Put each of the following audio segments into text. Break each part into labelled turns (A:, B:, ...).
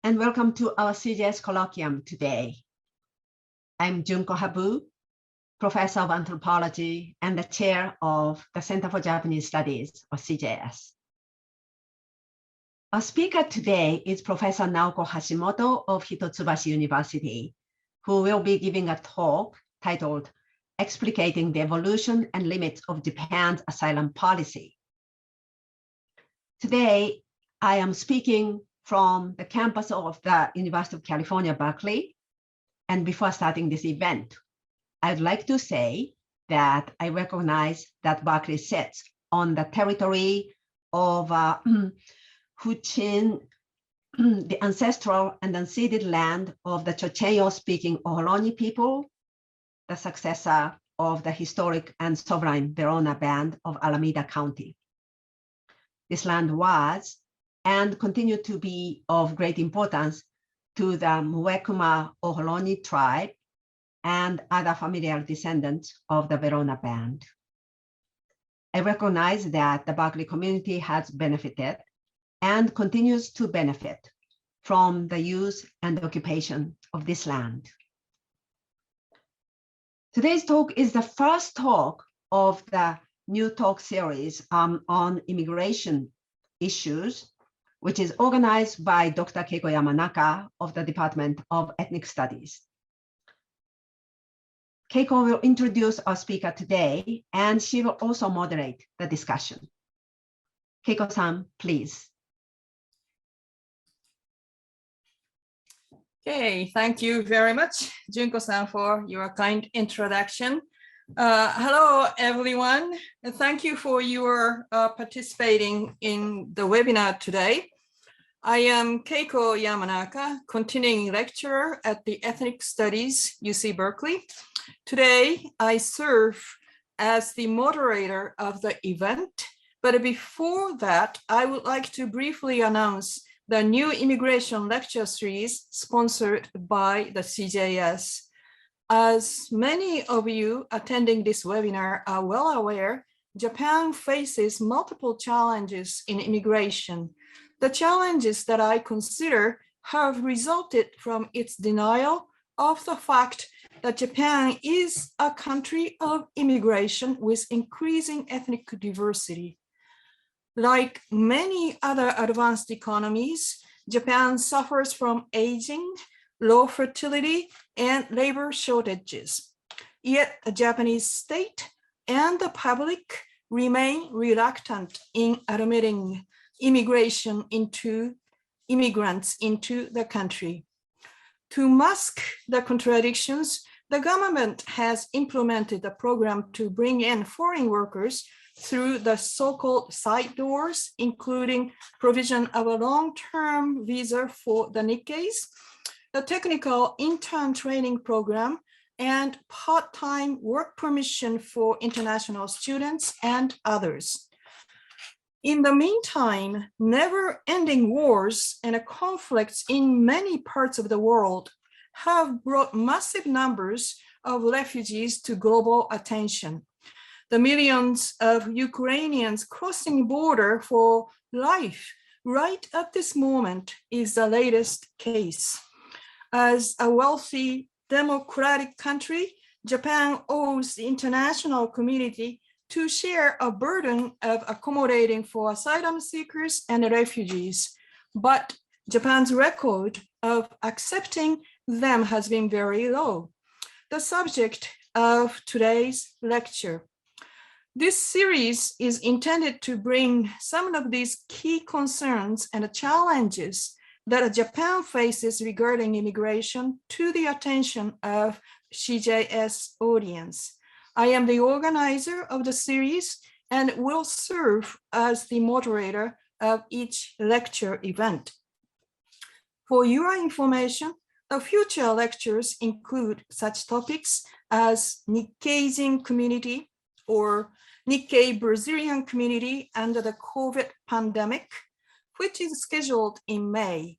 A: and welcome to our CJS Colloquium today. I'm Junko Habu, Professor of Anthropology and the Chair of the Center for Japanese Studies, or CJS. Our speaker today is Professor Naoko Hashimoto of Hitotsubashi University, who will be giving a talk titled Explicating the Evolution and Limits of Japan's Asylum Policy. Today, I am speaking from the campus of the University of California, Berkeley. And before starting this event, I'd like to say that I recognize that Berkeley sits on the territory of Huichin, the ancestral and unceded land of the Chocheyo-speaking Ohlone people, the successor of the historic and sovereign Verona Band of Alameda County. This land was and continued to be of great importance to the Muwekma Ohlone tribe and other familiar descendants of the Verona Band. I recognize that the Berkeley community has benefited and continues to benefit from the use and occupation of this land. Today's talk is the first talk of the new talk series on immigration issues, which is organized by Dr. Keiko Yamanaka of the Department of Ethnic Studies. Keiko will introduce our speaker today, and she will also moderate the discussion. Keiko-san, please.
B: Okay, thank you very much, Junko-san, for your kind introduction. Hello, everyone. Thank you for your participating in the webinar today. I am Keiko Yamanaka, continuing lecturer at the Ethnic Studies, UC Berkeley. Today, I serve as the moderator of the event, but before that, I would like to briefly announce the new immigration lecture series sponsored by the CJS. As many of you attending this webinar are well aware, Japan faces multiple challenges in immigration. The challenges that I consider have resulted from its denial of the fact that Japan is a country of immigration with increasing ethnic diversity. Like many other advanced economies, Japan suffers from aging, low fertility, and labor shortages. Yet the Japanese state and the public remain reluctant in admitting immigrants into the country. To mask the contradictions, the government has implemented a program to bring in foreign workers through the so-called side doors, including provision of a long-term visa for the Nikkeis, the technical intern training program, and part-time work permission for international students and others. In the meantime, never-ending wars and conflicts in many parts of the world have brought massive numbers of refugees to global attention. The millions of Ukrainians crossing border for life right at this moment is the latest case. As a wealthy democratic country, Japan owes the international community to share a burden of accommodating for asylum seekers and refugees. But Japan's record of accepting them has been very low. The subject of today's lecture. This series is intended to bring some of these key concerns and challenges that Japan faces regarding immigration to the attention of CJS audience. I am the organizer of the series and will serve as the moderator of each lecture event. For your information, the future lectures include such topics as Nikkeisian community or Nikkei Brazilian community under the COVID pandemic, which is scheduled in May.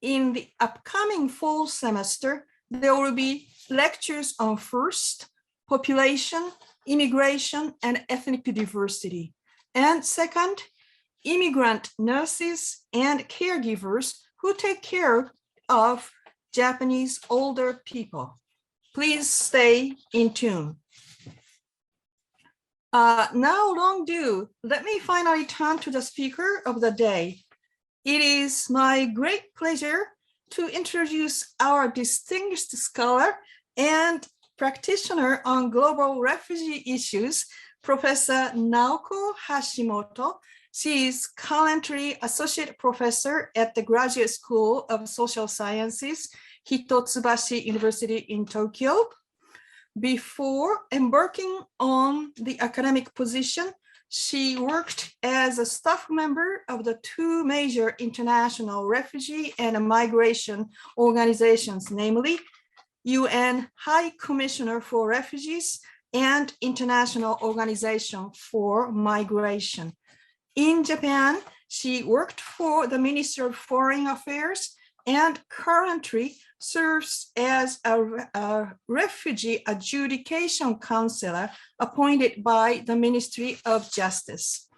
B: In the upcoming fall semester, there will be lectures on first, population, immigration, and ethnic diversity. And second, immigrant nurses and caregivers who take care of Japanese older people. Please stay in tune. Now, long due, let me finally turn to the speaker of the day. It is my great pleasure to introduce our distinguished scholar and practitioner on global refugee issues, Professor Naoko Hashimoto. She is currently Associate Professor at the Graduate School of Social Sciences, Hitotsubashi University in Tokyo. Before embarking on the academic position, she worked as a staff member of the two major international refugee and migration organizations, namely UN High Commissioner for Refugees and International Organization for Migration. In Japan, she worked for the Ministry of Foreign Affairs and currently serves as a refugee adjudication counselor appointed by the Ministry of Justice.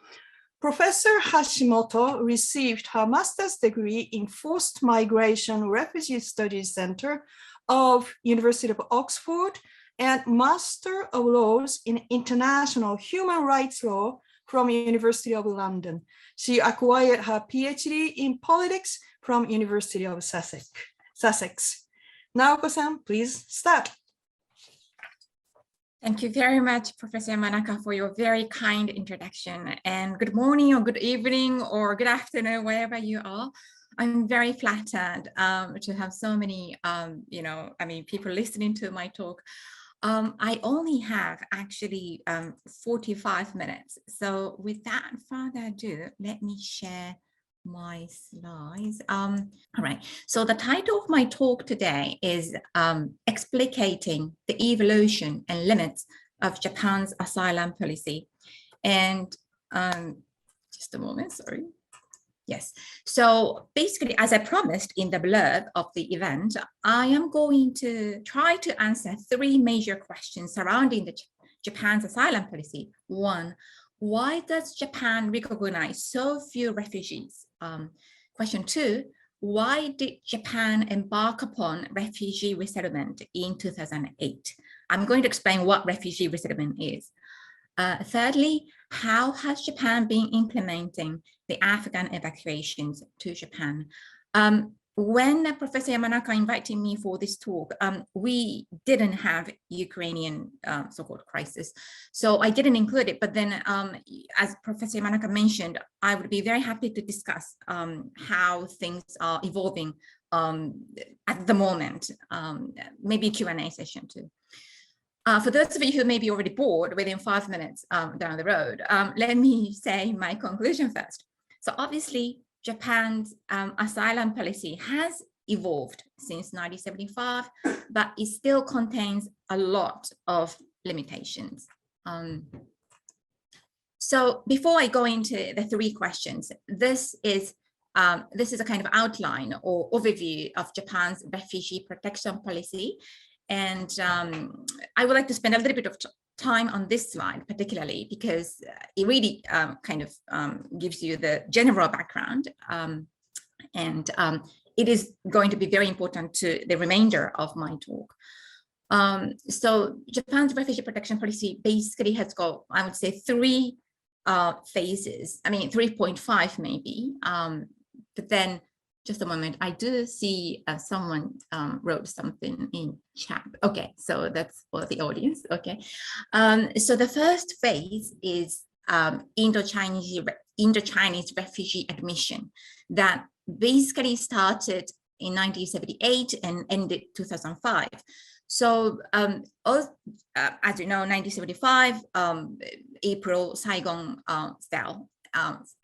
B: Professor Hashimoto received her master's degree in Forced Migration Refugee Studies Center of University of Oxford and Master of Laws in International Human Rights Law from University of London. She acquired her PhD in politics from University of Sussex. Naoko-san, please start.
C: Thank you very much, Professor Yamanaka, for your very kind introduction. And good morning or good evening or good afternoon, wherever you are. I'm very flattered to have so many, people listening to my talk. I only have actually 45 minutes. So without further ado, let me share my slides. All right, so the title of my talk today is Explicating the Evolution and Limits of Japan's Asylum Policy. And just a moment, sorry. Yes, so basically, as I promised in the blurb of the event, I am going to try to answer three major questions surrounding Japan's asylum policy. One, why does Japan recognize so few refugees? Question two, why did Japan embark upon refugee resettlement in 2008? I'm going to explain what refugee resettlement is. Thirdly, how has Japan been implementing the Afghan evacuations to Japan? When Professor Yamanaka invited me for this talk, we didn't have Ukrainian so-called crisis, so I didn't include it. But then, as Professor Yamanaka mentioned, I would be very happy to discuss how things are evolving at the moment, maybe Q&A session too. For those of you who may be already bored within 5 minutes down the road, let me say my conclusion first. So obviously, Japan's asylum policy has evolved since 1975, but it still contains a lot of limitations. So before I go into the three questions, this is a kind of outline or overview of Japan's refugee protection policy. And I would like to spend a little bit of time on this slide, particularly because it really kind of gives you the general background. And it is going to be very important to the remainder of my talk. So Japan's refugee protection policy basically has got, I would say, three phases. I mean, 3.5 maybe, but then just a moment, I do see someone wrote something in chat. Okay, so that's for the audience, okay. So the first phase is Indo-Chinese refugee admission that basically started in 1978 and ended 2005. So as you know, 1975, April, Saigon fell.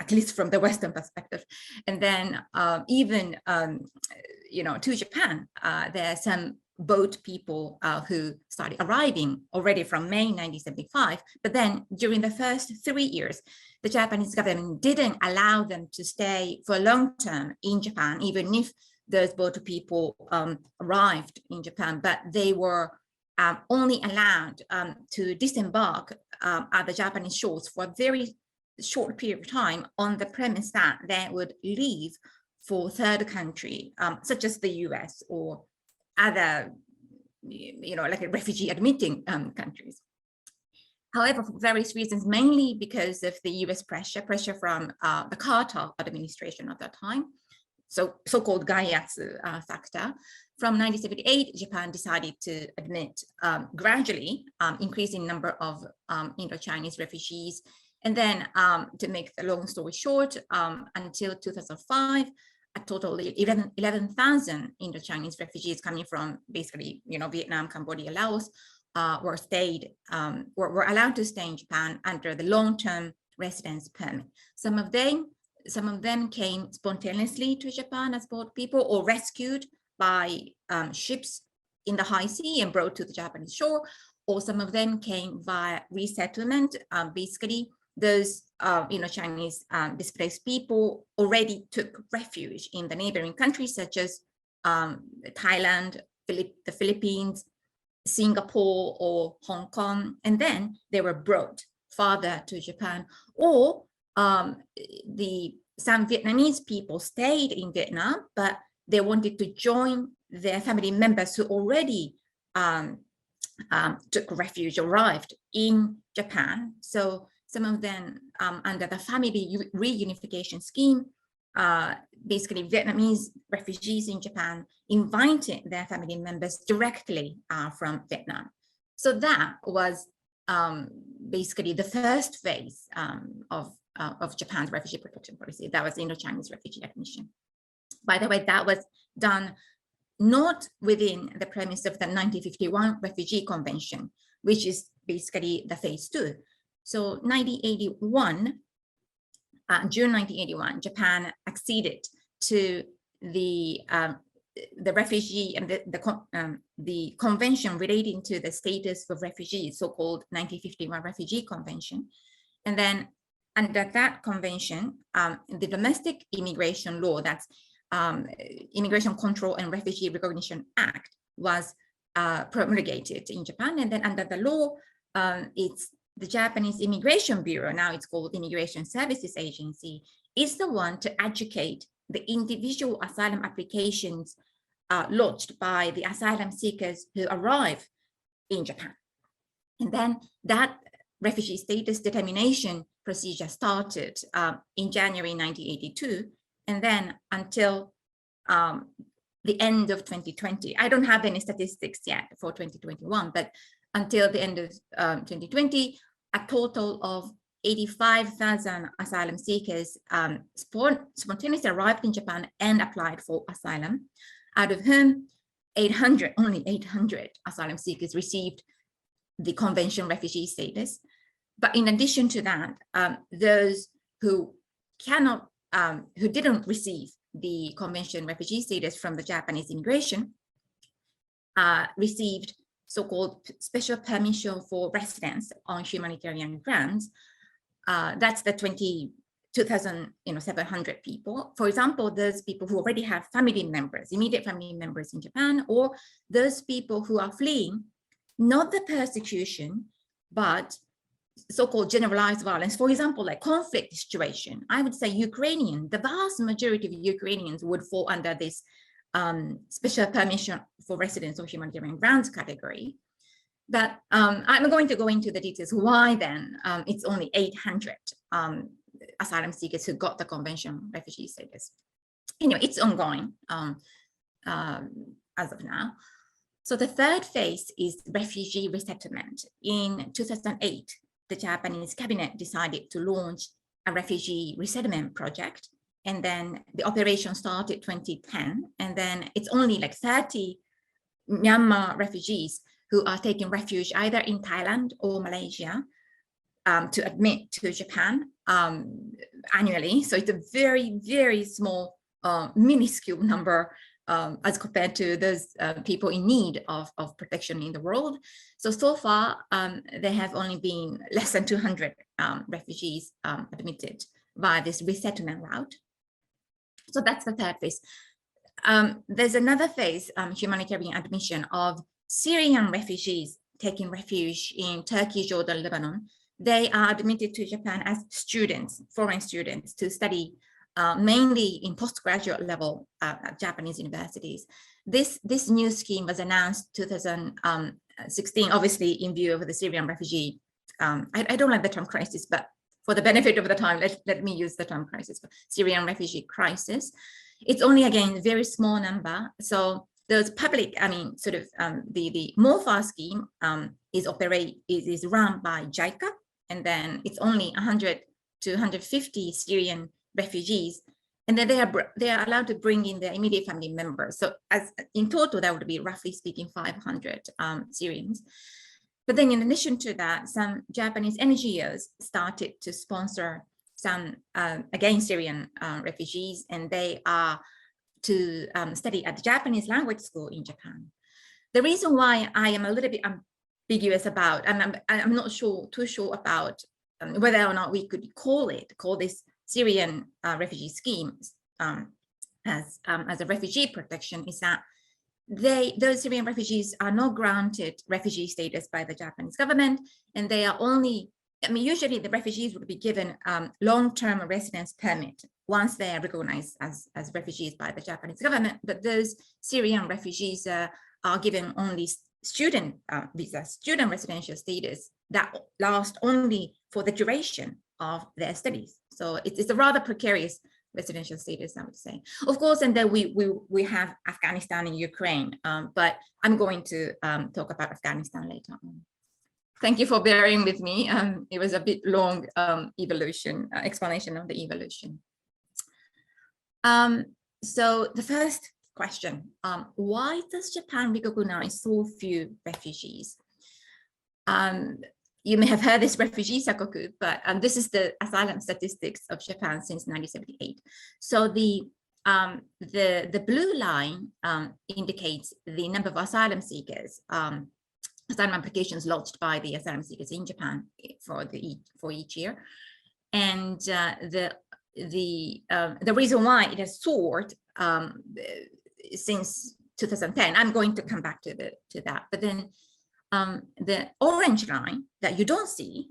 C: At least from the Western perspective. And then even, to Japan, there are some boat people who started arriving already from May 1975. But then during the first 3 years, the Japanese government didn't allow them to stay for a long term in Japan, even if those boat people arrived in Japan, but they were only allowed to disembark at the Japanese shores for a very short period of time on the premise that they would leave for third country, such as the US or other, like refugee admitting countries. However, for various reasons, mainly because of the US pressure from the Carter administration at that time, so-called Gaiatsu factor, from 1978, Japan decided to admit gradually increasing number of Indo-Chinese refugees. And then to make the long story short, until 2005, a total 11,000 Indo-Chinese refugees coming from basically, Vietnam, Cambodia, Laos, were allowed to stay in Japan under the long-term residence permit. Some of them came spontaneously to Japan as boat people or rescued by ships in the high sea and brought to the Japanese shore, or some of them came via resettlement. Basically, those Chinese displaced people already took refuge in the neighboring countries such as Thailand, the Philippines, Singapore, or Hong Kong, and then they were brought farther to Japan. Or some Vietnamese people stayed in Vietnam, but they wanted to join their family members who already took refuge, arrived in Japan. So some of them under the family reunification scheme, basically Vietnamese refugees in Japan invited their family members directly from Vietnam. So that was basically the first phase of Japan's refugee protection policy. That was Indo-Chinese refugee admission. By the way, that was done not within the premise of the 1951 Refugee Convention, which is basically the phase 2. So 1981, June 1981, Japan acceded to the refugee and the convention relating to the status of refugees, so-called 1951 Refugee Convention. And then under that convention, the domestic immigration law, that's Immigration Control and Refugee Recognition Act, was promulgated in Japan. And then under the law, it's the Japanese Immigration Bureau, now it's called Immigration Services Agency, is the one to educate the individual asylum applications lodged by the asylum seekers who arrive in Japan. And then that refugee status determination procedure started in January 1982, and then until the end of 2020. I don't have any statistics yet for 2021, but until the end of 2020, a total of 85,000 asylum seekers spontaneously arrived in Japan and applied for asylum, out of whom only 800 asylum seekers received the convention refugee status. But in addition to that, those who didn't receive the convention refugee status from the Japanese immigration received so-called special permission for residence on humanitarian grounds. That's the 2,700 people. For example, those people who already have family members, immediate family members in Japan, or those people who are fleeing, not the persecution, but so-called generalized violence, for example, like conflict situation. I would say the vast majority of Ukrainians would fall under this special permission for residence on humanitarian grounds category. But I'm going to go into the details why then it's only 800 asylum seekers who got the convention refugee status. Anyway, it's ongoing as of now. So the third phase is refugee resettlement. In 2008, the Japanese cabinet decided to launch a refugee resettlement project. And then the operation started 2010. And then it's only like 30 Myanmar refugees who are taking refuge either in Thailand or Malaysia to admit to Japan annually. So it's a very, very small, minuscule number as compared to those people in need of protection in the world. So far, there have only been less than 200 refugees admitted via this resettlement route. So that's the third phase. There's another phase, humanitarian admission of Syrian refugees taking refuge in Turkey, Jordan, Lebanon. They are admitted to Japan as students, foreign students, to study mainly in postgraduate level at Japanese universities. This new scheme was announced 2016, obviously in view of the Syrian refugee. I don't like the term crisis, but for the benefit of the time, let me use the term crisis, Syrian refugee crisis. It's only, again, a very small number. So those public, the MOFA scheme is run by JICA, and then it's only 100 to 150 Syrian refugees, and then they are allowed to bring in their immediate family members. So as in total, that would be roughly speaking 500 Syrians. But then in addition to that, some Japanese NGOs started to sponsor some, again, Syrian refugees, and they are to study at the Japanese language school in Japan. The reason why I am a little bit ambiguous about, and I'm not too sure about whether or not we could call this Syrian refugee scheme as a refugee protection, is that those Syrian refugees are not granted refugee status by the Japanese government, and they are only, usually the refugees would be given long-term residence permit once they are recognized as refugees by the Japanese government. But those Syrian refugees are given only student visa, student residential status that lasts only for the duration of their studies. So it's a rather precarious residential status, I would say. Of course, and then we have Afghanistan and Ukraine, but I'm going to talk about Afghanistan later on. Thank you for bearing with me. It was a bit long explanation of the evolution. So the first question, why does Japan recognize so few refugees? You may have heard this refugee sakoku, but this is the asylum statistics of Japan since 1978. So the blue line indicates the number of asylum seekers, asylum applications lodged by the asylum seekers in Japan for each year, and the reason why it has soared since 2010. I'm going to come back to that, but then the orange line that you don't see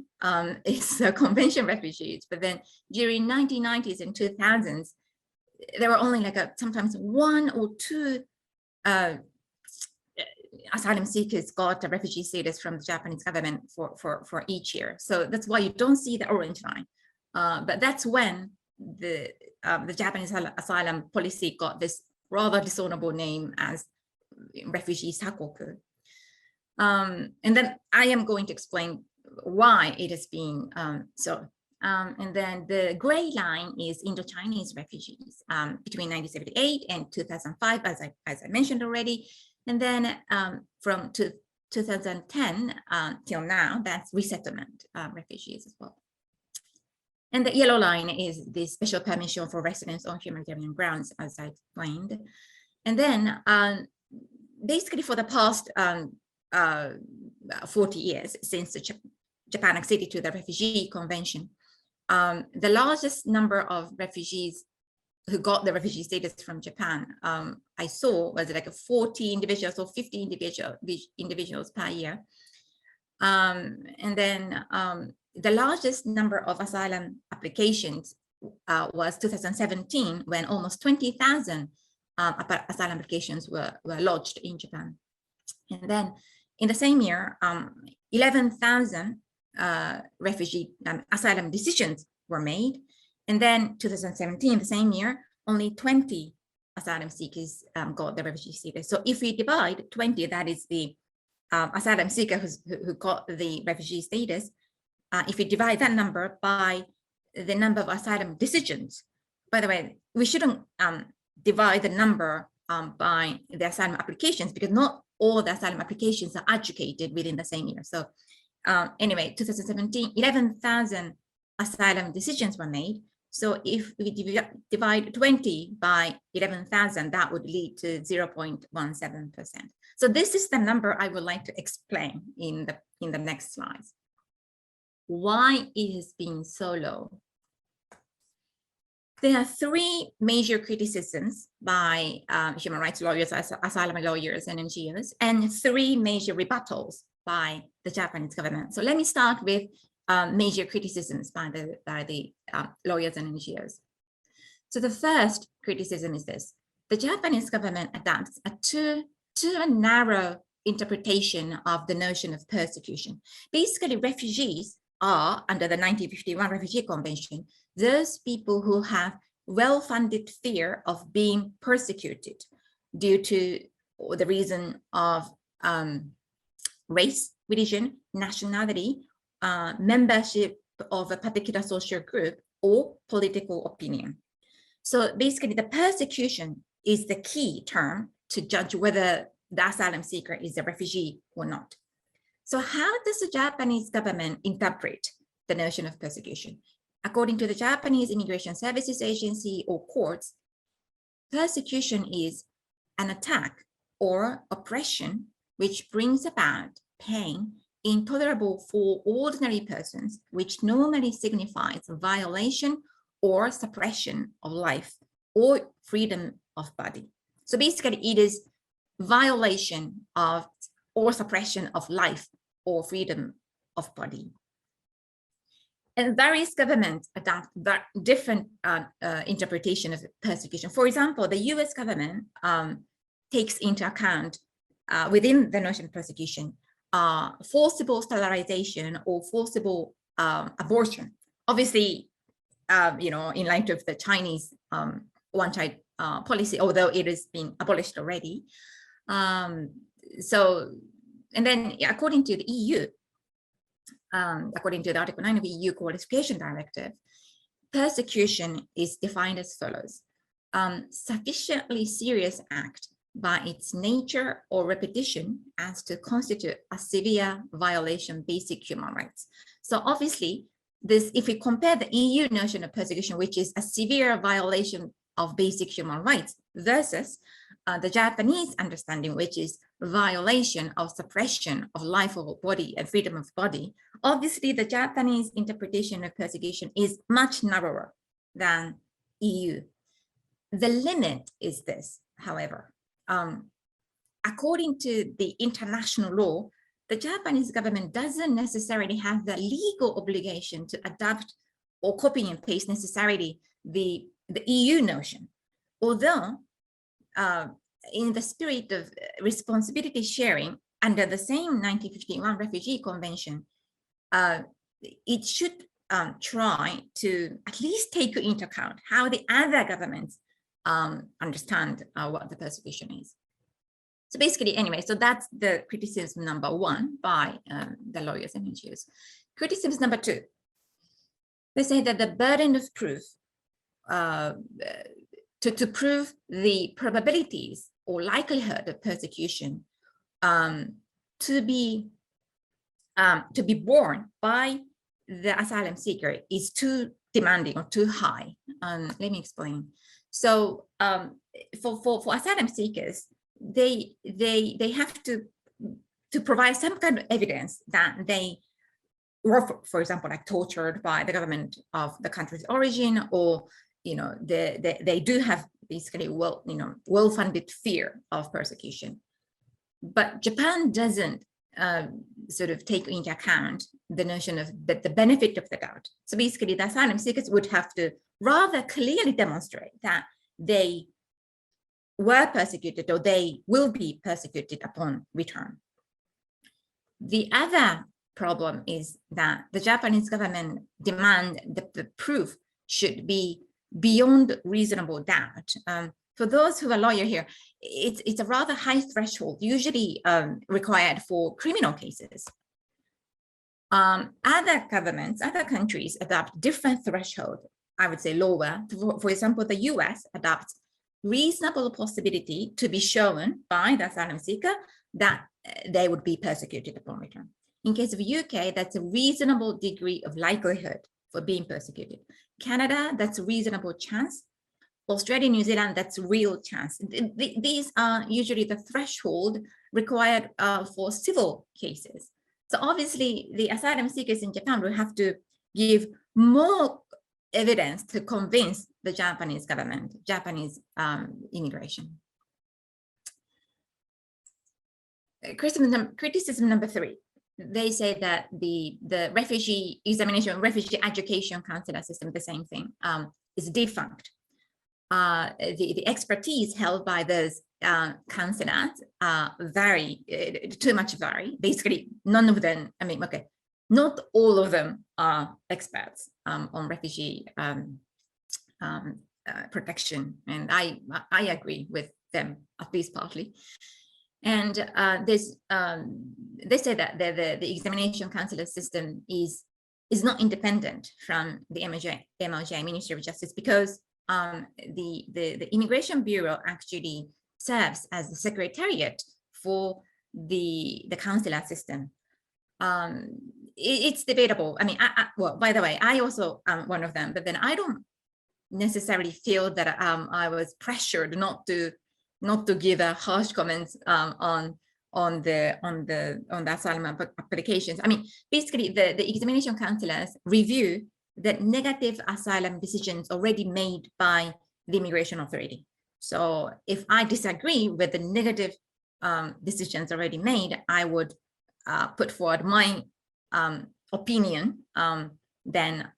C: is convention refugees, but then during 1990s and 2000s, there were only sometimes one or two asylum seekers got a refugee status from the Japanese government for each year. So that's why you don't see the orange line. But that's when the Japanese asylum policy got this rather dishonorable name as refugee sakoku. And then I am going to explain why it has been so. And then the gray line is Indo-Chinese refugees between 1978 and 2005, as I mentioned already. And then from 2010 till now, that's resettlement refugees as well. And the yellow line is the special permission for residence on humanitarian grounds, as I explained. And then basically for the past 40 years since Japan acceded to the Refugee Convention, the largest number of refugees who got the refugee status from Japan, I saw was 40 individuals or 50 individuals per year. And then the largest number of asylum applications was 2017, when almost 20,000 asylum applications were lodged in Japan. And then in the same year, 11,000 refugee asylum decisions were made. And then 2017, the same year, only 20 asylum seekers got the refugee status. So if we divide 20, that is the asylum seeker who got the refugee status, if we divide that number by the number of asylum decisions, by the way, we shouldn't divide the number by the asylum applications, because not all the asylum applications are adjudicated within the same year. So anyway, 2017, 11,000 asylum decisions were made. So if we divide 20 by 11,000, that would lead to 0.17%. So this is the number I would like to explain in the next slides. Why it has been so low? There are three major criticisms by human rights lawyers, asylum lawyers, and NGOs, and three major rebuttals by the Japanese government. So let me start with major criticisms by the lawyers and NGOs. So the first criticism is this: the Japanese government adopts a too narrow interpretation of the notion of persecution. Basically, refugees are, under the 1951 Refugee Convention, those people who have well-funded fear of being persecuted due to the reason of race, religion, nationality, membership of a particular social group, or political opinion. So basically, the persecution is the key term to judge whether the asylum seeker is a refugee or not. So how does the Japanese government interpret the notion of persecution? According to the Japanese Immigration Services Agency or courts, persecution is an attack or oppression which brings about pain intolerable for ordinary persons, which normally signifies violation or suppression of life or freedom of body. So basically, it is violation of or suppression of life or freedom of body. And various governments adopt different interpretation of persecution. For example, the US government takes into account within the notion of persecution, forcible sterilization or forcible abortion. Obviously, in light of the Chinese one-child policy, although it has been abolished already. And then according to the EU, according to the Article 9 of the EU Qualification Directive, persecution is defined as follows: sufficiently serious act by its nature or repetition as to constitute a severe violation of basic human rights. So obviously, this, if we compare the EU notion of persecution, which is a severe violation of basic human rights, versus the Japanese understanding, which is violation of suppression of life of body and freedom of body, obviously the Japanese interpretation of persecution is much narrower than EU. The limit is this, however. According to the international law, the Japanese government doesn't necessarily have the legal obligation to adopt or copy and paste necessarily the EU notion. Although, in the spirit of responsibility sharing under the same 1951 Refugee Convention, it should try to at least take into account how the other governments understand what the persecution is. So basically, anyway, so that's the criticism number one by the lawyers and NGOs. Criticism number two, they say that the burden of proof to prove the probabilities or likelihood of persecution to be borne by the asylum seeker is too demanding or too high. Let me explain. So for asylum seekers, they have to provide some kind of evidence that they were, for example, like tortured by the government of the country's origin, or they do have basically well-funded fear of persecution. But Japan doesn't sort of take into account the notion of the benefit of the doubt. So basically, the asylum seekers would have to rather clearly demonstrate that they were persecuted or they will be persecuted upon return. The other problem is that the Japanese government demand that the proof should be beyond reasonable doubt. For those who are lawyers here, it's a rather high threshold, usually required for criminal cases. Other governments, other countries adopt different threshold, I would say lower. For example, the US adopts reasonable possibility to be shown by the asylum seeker that they would be persecuted upon return. In case of UK, that's a reasonable degree of likelihood for being persecuted. Canada, that's a reasonable chance. Australia, New Zealand, that's real chance. These are usually the threshold required for civil cases. So obviously, the asylum seekers in Japan will have to give more evidence to convince the Japanese government, Japanese immigration. Criticism number three. They say that the refugee examination, refugee education counselor system, the same thing, is defunct. the expertise held by those counselors vary, too much vary. Basically, none of them, I mean, okay, not all of them are experts on refugee protection. And I agree with them, at least partly. And they say that the examination counselor system is not independent from the MLJ, Ministry of Justice, because the Immigration Bureau actually serves as the secretariat for the consular system. It's debatable. I mean, well, by the way, I also am one of them, but then I don't necessarily feel that I was pressured not to give a harsh comments on the asylum applications. I mean, basically the examination counselors review the negative asylum decisions already made by the immigration authority. So if I disagree with the negative decisions already made, I would put forward my opinion, then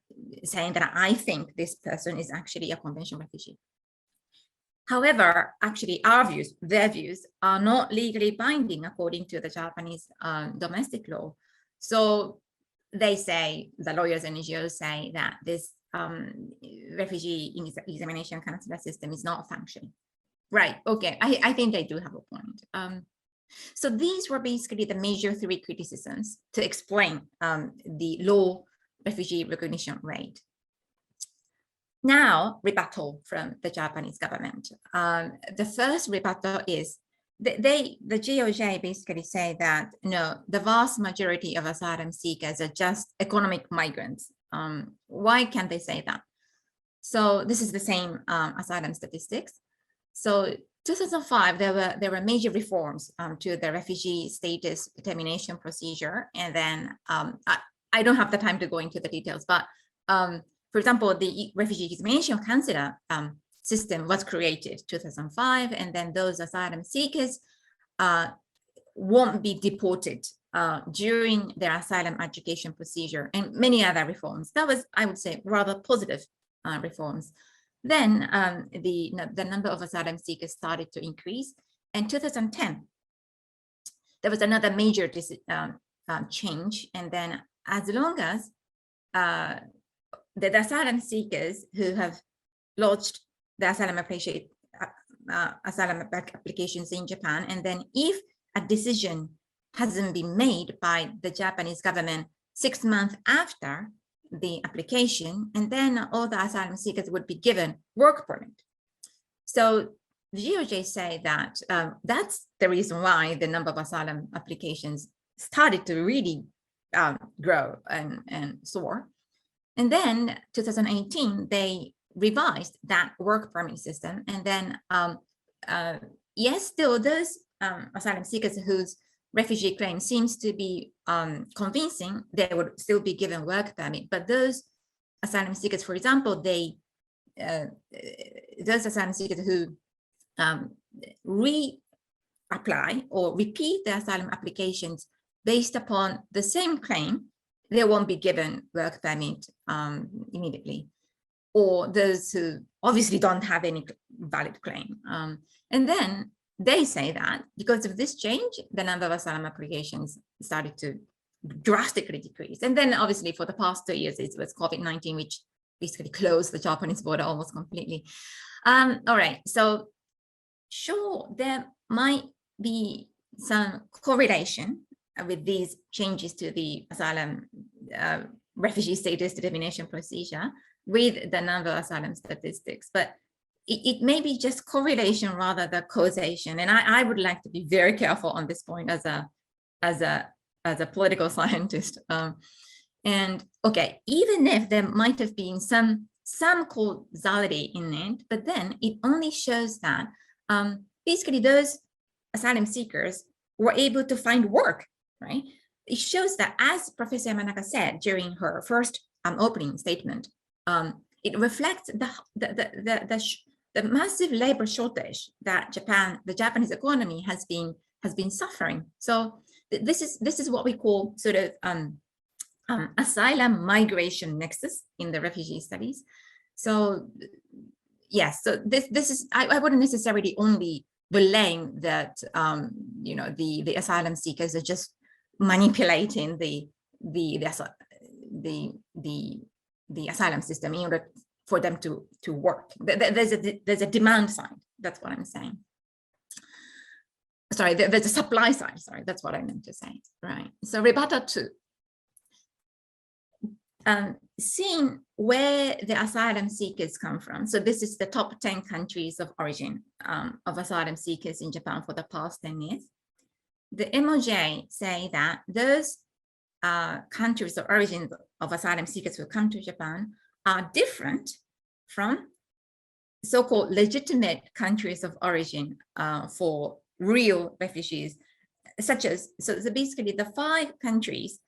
C: saying that I think this person is actually a conventional refugee. However, actually our views, their views, are not legally binding according to the Japanese domestic law. So they say, the lawyers and NGOs say that this refugee examination counselor system is not functioning. Right, okay, I think they do have a point. So these were basically the major three criticisms to explain the low refugee recognition rate. Now, rebuttal from the Japanese government. The first rebuttal is the GOJ basically say that no, the vast majority of asylum seekers are just economic migrants. Why can't they say that? So this is the same asylum statistics. So 2005, there were major reforms to the refugee status determination procedure, and then I don't have the time to go into the details, but for example, the refugee examination counselor system was created 2005, and then those asylum seekers won't be deported during their asylum adjudication procedure, and many other reforms. That was, I would say, rather positive reforms. Then the number of asylum seekers started to increase. In 2010, there was another major change, and then as long as the asylum seekers who have lodged the asylum applications in Japan, and then if a decision hasn't been made by the Japanese government 6 months after the application, and then all the asylum seekers would be given work permit. So the GOJ say that that's the reason why the number of asylum applications started to really grow and soar. And then 2018, they revised that work permit system. And then, yes, still those asylum seekers whose refugee claim seems to be convincing, they would still be given work permit. But those asylum seekers, for example, those asylum seekers who reapply or repeat the asylum applications based upon the same claim, they won't be given work permit immediately, or those who obviously don't have any valid claim. And then they say that because of this change, the number of asylum applications started to drastically decrease. And then obviously for the past 2 years, it was COVID-19, which basically closed the Japanese border almost completely. All right, so sure, there might be some correlation with these changes to the asylum refugee status determination procedure with the number of asylum statistics, but it may be just correlation rather than causation. And I would like to be very careful on this point as a political scientist. And okay, even if there might have been some causality in it, but then it only shows that basically those asylum seekers were able to find work, right? It shows that, as Professor Yamanaka said during her first opening statement, it reflects the massive labor shortage that the Japanese economy has been suffering. So this is what we call sort of asylum migration nexus in the refugee studies. So yes, so this is, I wouldn't necessarily only blame that, you know, the asylum seekers are just manipulating the asylum system in order for them to work. There's a demand side. That's what I'm saying. Sorry, there's a supply side. Sorry, that's what I meant to say. Right. So rebuttal 2. Seeing where the asylum seekers come from. So this is the top 10 countries of origin of asylum seekers in Japan for the past 10 years. The MOJ say that those countries of origin of asylum seekers who come to Japan are different from so-called legitimate countries of origin for real refugees, such as, so basically the 5 countries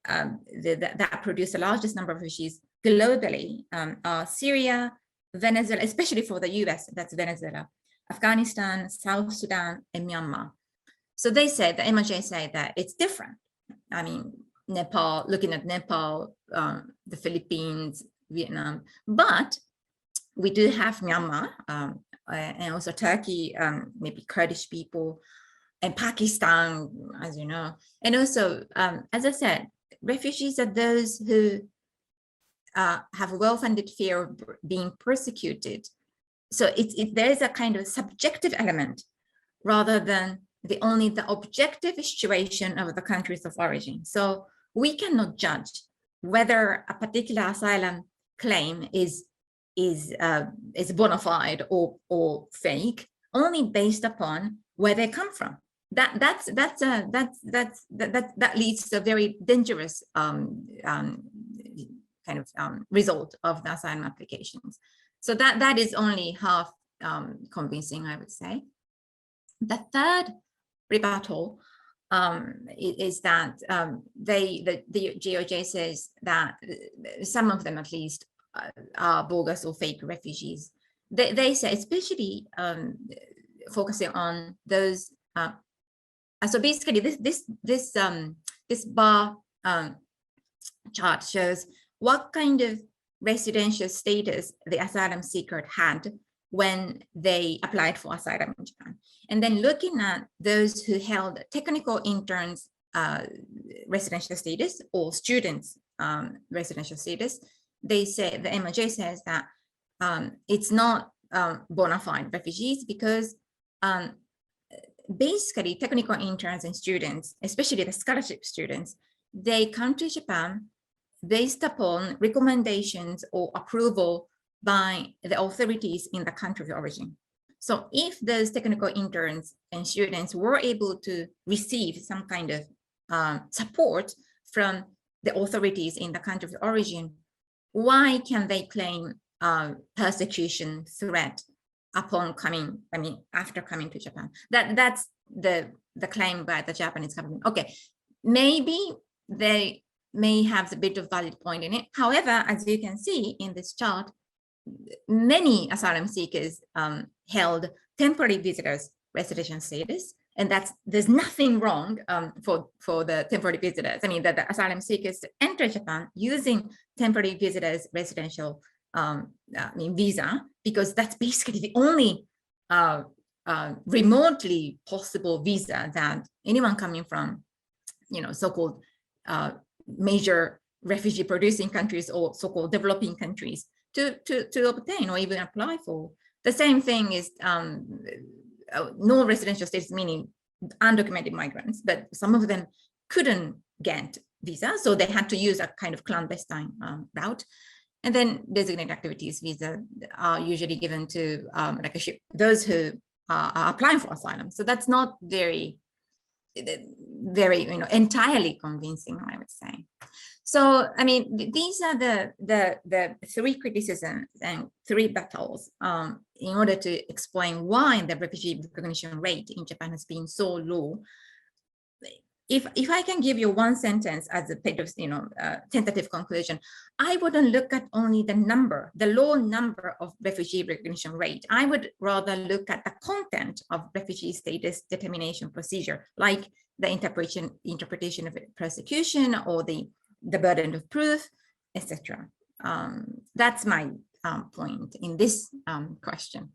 C: that produce the largest number of refugees globally are Syria, Venezuela, especially for the US, that's Venezuela, Afghanistan, South Sudan, and Myanmar. So they said, the MOJ say that it's different. I mean, Nepal, looking at Nepal, the Philippines, Vietnam, but we do have Myanmar and also Turkey, maybe Kurdish people, and Pakistan, as you know. And also, as I said, refugees are those who have a well-funded fear of being persecuted. So there is a kind of subjective element rather than only the objective situation of the countries of origin. So we cannot judge whether a particular asylum claim is bona fide or fake only based upon where they come from. That leads to a very dangerous kind of result of the asylum applications. So that is only half convincing, I would say. The third rebuttal is that the GOJ says that some of them at least are bogus or fake refugees. They say, especially focusing on those. So basically, this bar chart shows what kind of residential status the asylum seeker had when they applied for asylum in Japan. And then looking at those who held technical interns residential status or students residential status, they say, the MOJ says that it's not bona fide refugees because basically technical interns and students, especially the scholarship students, they come to Japan based upon recommendations or approval by the authorities in the country of origin. So if those technical interns and students were able to receive some kind of support from the authorities in the country of origin, why can they claim persecution threat upon coming, after coming to Japan? That's the claim by the Japanese government. Okay, maybe they may have a bit of valid point in it. However, as you can see in this chart, many asylum seekers held temporary visitors residential status, and there's nothing wrong for the temporary visitors. I mean, the asylum seekers enter Japan using temporary visitors residential visa, because that's basically the only remotely possible visa that anyone coming from, so-called major refugee producing countries or so-called developing countries to obtain or even apply for. The same thing is no residential status, meaning undocumented migrants, but some of them couldn't get visa, so they had to use a kind of clandestine route. And then designated activities visa are usually given to those who are applying for asylum. So that's not very entirely convincing, I would say. So, I mean, these are the 3 criticisms and 3 battles in order to explain why the refugee recognition rate in Japan has been so low. If I can give you one sentence as a bit of, tentative conclusion, I wouldn't look at only the low number of refugee recognition rate. I would rather look at the content of refugee status determination procedure, like the interpretation of persecution or the burden of proof, etc. That's my point in this question.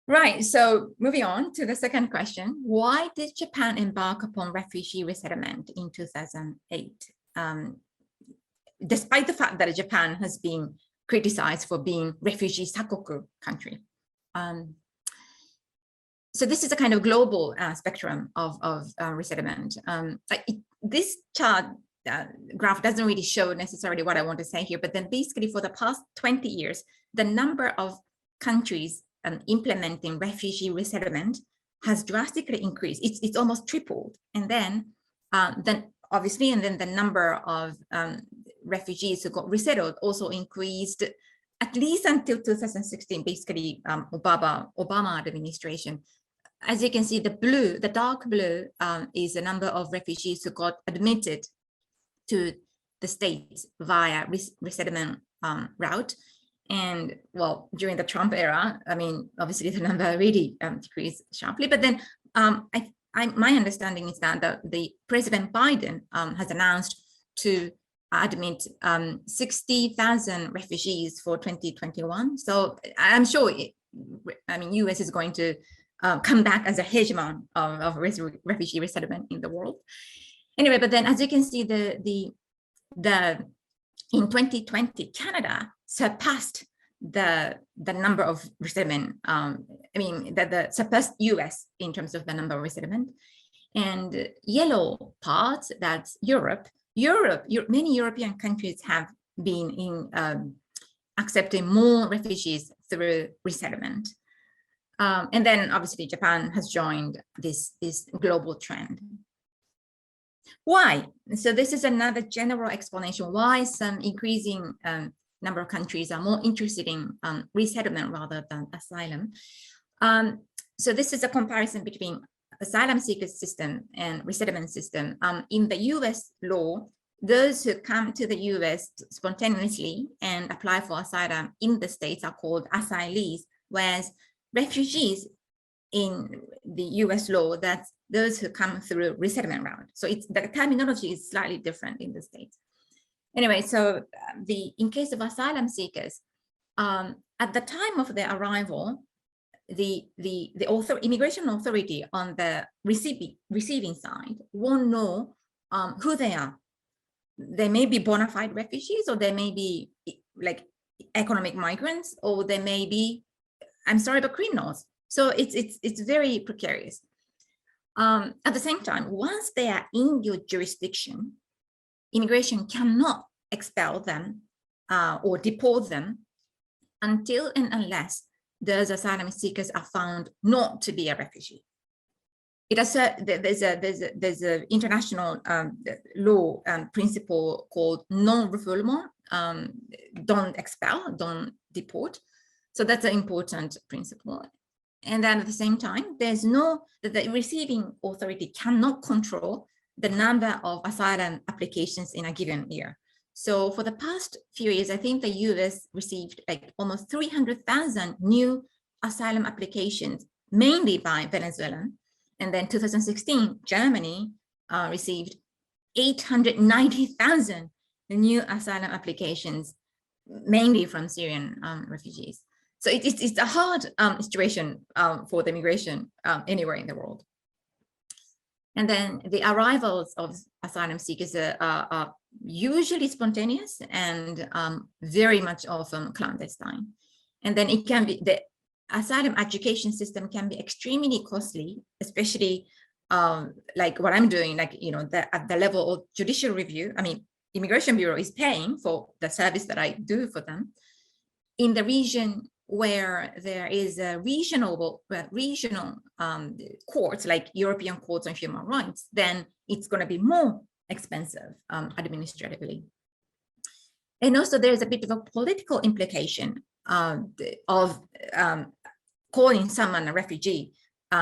C: Right, so moving on to the second question, why did Japan embark upon refugee resettlement in 2008? Despite the fact that Japan has been criticized for being refugee sakoku country. So this is a kind of global spectrum of resettlement. This chart graph doesn't really show necessarily what I want to say here, but then basically for the past 20 years, the number of countries implementing refugee resettlement has drastically increased. It's almost tripled. And then obviously, and then the number of refugees who got resettled also increased at least until 2016, basically Obama administration. As you can see, the dark blue is the number of refugees who got admitted to the States via resettlement route. And well, during the Trump era, I mean, obviously the number really decreased sharply. But then my understanding is that the President Biden has announced to admit 60,000 refugees for 2021. So I'm sure, US is going to come back as a hegemon of refugee resettlement in the world. Anyway, but then as you can see, in 2020, Canada surpassed the number of resettlement. Surpassed US in terms of the number of resettlement. And yellow parts, that's Europe. Many European countries have been accepting more refugees through resettlement. And then obviously Japan has joined this global trend. Why? So this is another general explanation why some increasing number of countries are more interested in resettlement rather than asylum. So this is a comparison between asylum seekers system and resettlement system. In the US law, those who come to the US spontaneously and apply for asylum in the States are called asylees, whereas refugees in the US law, that's those who come through resettlement route. So the terminology is slightly different in the States. Anyway, so in case of asylum seekers, at the time of their arrival, the immigration authority on the receiving side won't know who they are. They may be bona fide refugees, or they may be like economic migrants, or they may be, I'm sorry, but criminals. So it's very precarious. At the same time, once they are in your jurisdiction, immigration cannot expel them or deport them until and unless those asylum seekers are found not to be a refugee. There's an international law principle called non-refoulement, don't expel, don't deport. So that's an important principle. And then at the same time, the receiving authority cannot control the number of asylum applications in a given year. So for the past few years, I think the US received like almost 300,000 new asylum applications, mainly by Venezuelan. And then 2016, Germany received 890,000 new asylum applications, mainly from Syrian refugees. So it's a hard situation for the immigration anywhere in the world. And then the arrivals of asylum seekers are usually spontaneous and very much often clandestine. And then it can be, the asylum education system can be extremely costly, especially like what I'm doing, like, at the level of judicial review. I mean, Immigration Bureau is paying for the service that I do for them. In the region where there is a regional courts, like European courts on human rights, then it's going to be more expensive administratively. And also there's a bit of a political implication of calling someone a refugee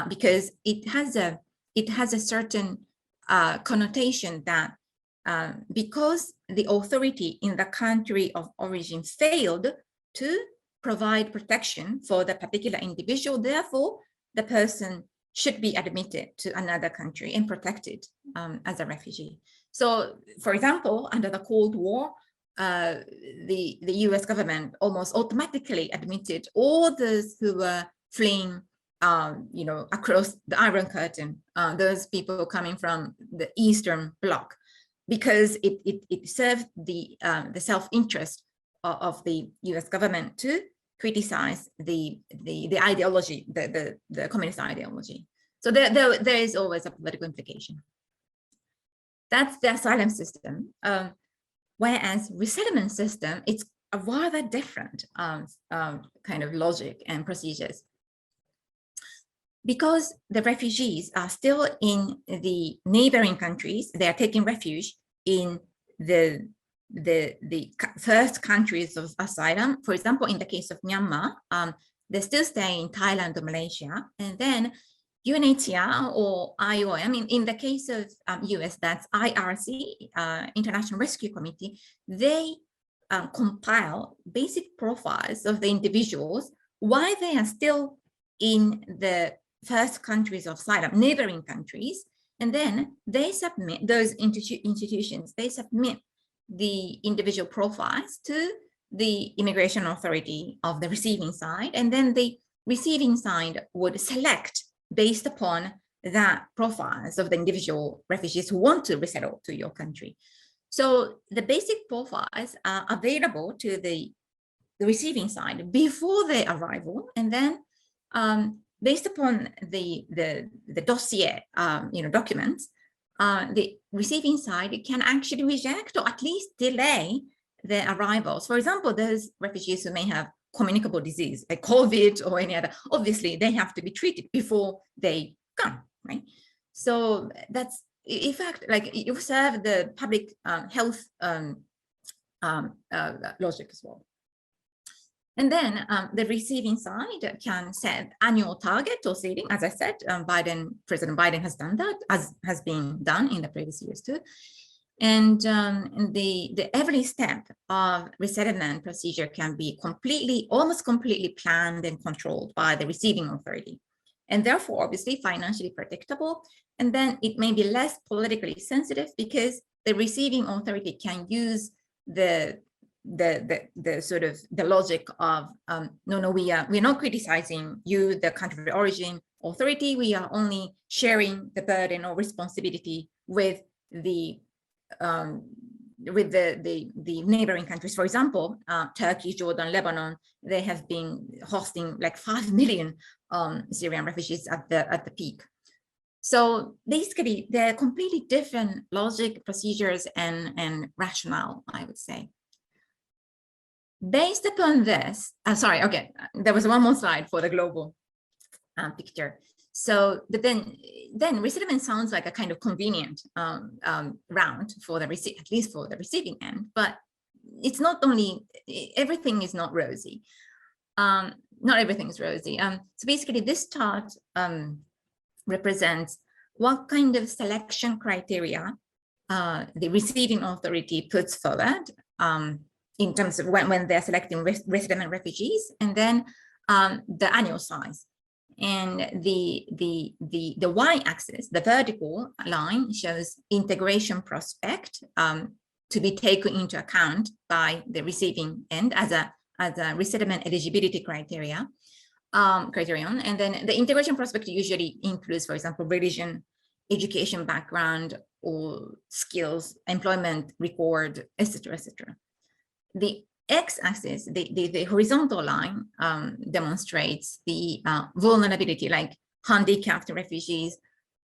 C: because it has a certain connotation that because the authority in the country of origin failed to provide protection for the particular individual, therefore the person should be admitted to another country and protected as a refugee. So, for example, under the Cold War, the US government almost automatically admitted all those who were fleeing, you know, across the Iron Curtain, those people coming from the Eastern Bloc, because it served the self-interest of the US government to criticize the ideology, the communist ideology. So there is always a political implication. That's the asylum system. Whereas resettlement system, it's a rather different kind of logic and procedures. Because the refugees are still in the neighboring countries, they are taking refuge in the first countries of asylum. For example, in the case of Myanmar, they still stay in Thailand or Malaysia, and then UNHCR or IOM, in the case of US, that's IRC, International Rescue Committee, they compile basic profiles of the individuals while they are still in the first countries of asylum, neighboring countries, and then they submit, those institutions, they submit the individual profiles to the immigration authority of the receiving side, and then the receiving side would select based upon that profiles of the individual refugees who want to resettle to your country. So the basic profiles are available to the receiving side before their arrival, and then based upon the dossier, you know, documents, the receiving side can actually reject or at least delay their arrivals. For example, those refugees who may have communicable disease like COVID or any other, obviously they have to be treated before they come, right? So that's, in fact, like you serve the public health logic as well. And then the receiving side can set annual target or ceiling. As I said, President Biden has done that, as has been done in the previous years too. And the every step of resettlement procedure can be almost completely planned and controlled by the receiving authority, and therefore obviously financially predictable. And then it may be less politically sensitive because the receiving authority can use the sort of the logic of no, we're not criticizing you, the country of origin authority. We are only sharing the burden or responsibility with the neighboring countries. For example, Turkey, Jordan, Lebanon, they have been hosting like 5 million Syrian refugees at the peak. So basically, they're completely different logic, procedures, and rationale, I would say. Based upon this, sorry, okay, there was one more slide for the global picture. So, but then resettlement sounds like a kind of convenient route for the at least for the receiving end, but it's not only, everything is not rosy. Not everything is rosy. So basically this chart represents what kind of selection criteria the receiving authority puts forward in terms of when they're selecting resettlement refugees, and then the annual size. And the y-axis, the vertical line, shows integration prospect to be taken into account by the receiving end as a resettlement eligibility criterion. And then the integration prospect usually includes, for example, religion, education background, or skills, employment record, etc., etc. The x-axis, the horizontal line demonstrates the vulnerability, like handicapped refugees,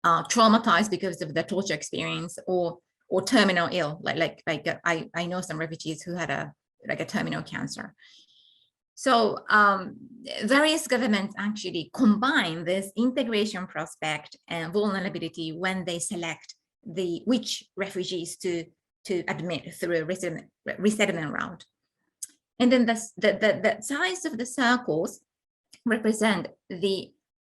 C: traumatized because of the torture experience, or terminal ill, like I know some refugees who had a terminal cancer. So various governments actually combine this integration prospect and vulnerability when they select which refugees to admit through a resettlement route. And then the size of the circles represent the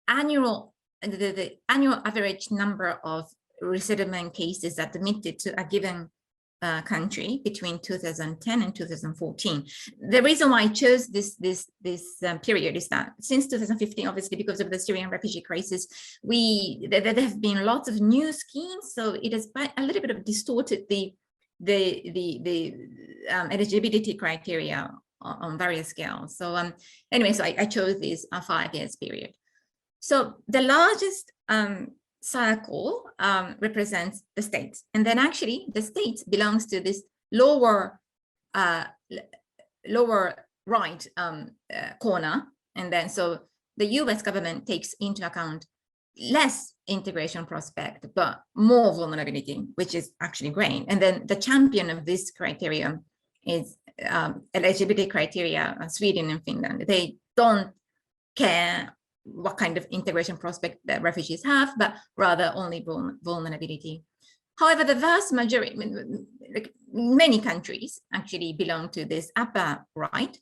C: annual average number of resettlement cases admitted to a given country between 2010 and 2014. The reason why I chose this period is that since 2015, obviously because of the Syrian refugee crisis, there have been lots of new schemes, so it has a little bit of distorted the eligibility criteria on various scales. So anyway, so I chose this 5 years period. So the largest circle represents the states, and then actually the states belongs to this lower right corner, and then so the US government takes into account less integration prospect, but more vulnerability, which is actually great. And then the champion of this criterion is eligibility criteria, Sweden and Finland. They don't care what kind of integration prospect that refugees have, but rather only vulnerability. However, the vast majority, like many countries actually belong to this upper right.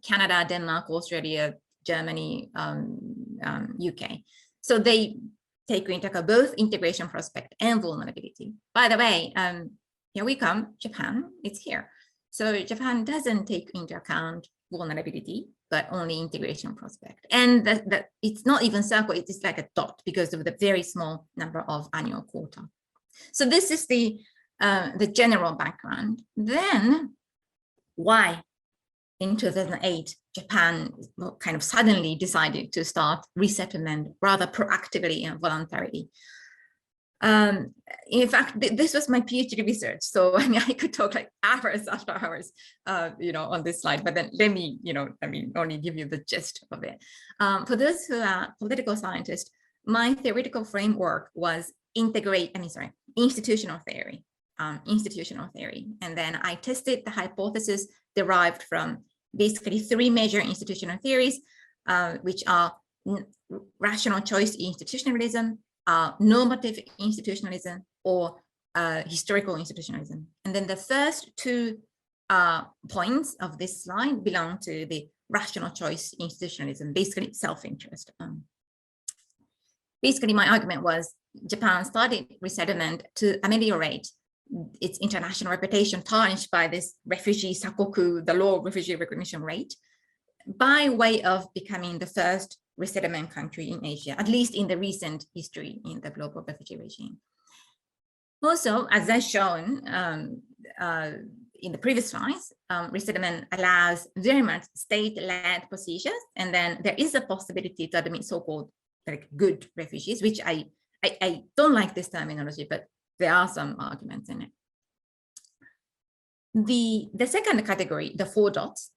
C: Canada, Denmark, Australia, Germany, UK. So they take into account both integration prospect and vulnerability. By the way, here we come, Japan, it's here. So Japan doesn't take into account vulnerability, but only integration prospect. And it's not even circle, it's like a dot because of the very small number of annual quota. So this is the general background. Then why in 2008, Japan kind of suddenly decided to start resettlement rather proactively and voluntarily. In fact, this was my PhD research. So I mean, I could talk like hours after hours, on this slide, but then let me, only give you the gist of it. For those who are political scientists, my theoretical framework was institutional theory. And then I tested the hypothesis derived from basically 3 major institutional theories, which are rational choice institutionalism, normative institutionalism, or historical institutionalism. And then the first 2 points of this slide belong to the rational choice institutionalism, basically self-interest. Basically, my argument was Japan started resettlement to ameliorate its international reputation tarnished by this refugee sakoku, the low refugee recognition rate, by way of becoming the first resettlement country in Asia, at least in the recent history in the global refugee regime. Also, as I've shown in the previous slides, resettlement allows very much state-led positions, and then there is a possibility to admit so-called like good refugees, which I don't like this terminology, but there are some arguments in it. The second category, the 4 dots,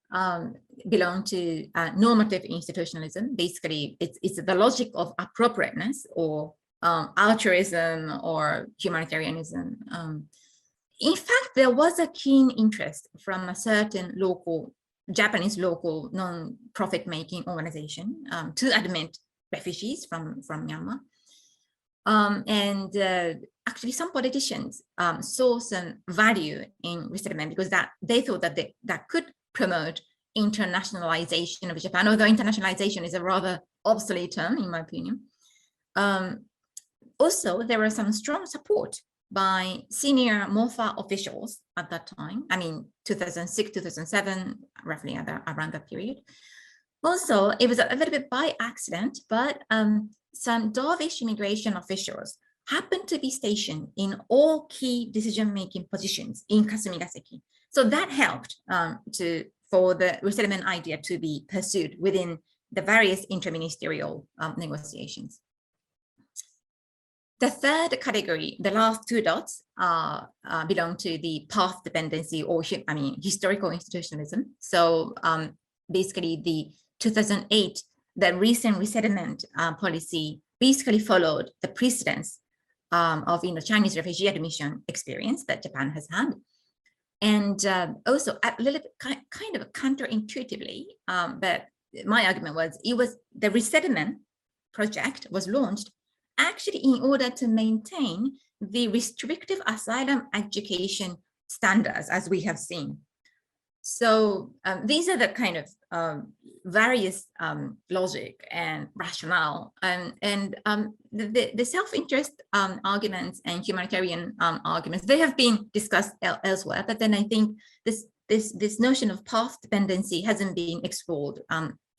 C: belong to normative institutionalism. Basically, it's the logic of appropriateness or altruism or humanitarianism. In fact, there was a keen interest from a certain Japanese local non-profit making organization to admit refugees from Myanmar. Actually, some politicians saw some value in resettlement because they thought that that could promote internationalization of Japan, although internationalization is a rather obsolete term, in my opinion. Also, there was some strong support by senior MOFA officials at that time. I mean, 2006, 2007, roughly around that period. Also, it was a little bit by accident, but some Dervish immigration officials happened to be stationed in all key decision-making positions in Kasumigaseki. So that helped for the resettlement idea to be pursued within the various interministerial negotiations. The third category, the last 2 dots, belong to the path dependency or historical institutionalism. So basically the 2008, the recent resettlement policy basically followed the precedents of Indo-Chinese refugee admission experience that Japan has had. And also a little bit kind of counterintuitively, but my argument was the resettlement project was launched actually in order to maintain the restrictive asylum education standards as we have seen. So these are the kind of various logic and rationale, and the self-interest arguments and humanitarian arguments, they have been discussed elsewhere, but then I think this notion of path dependency hasn't been explored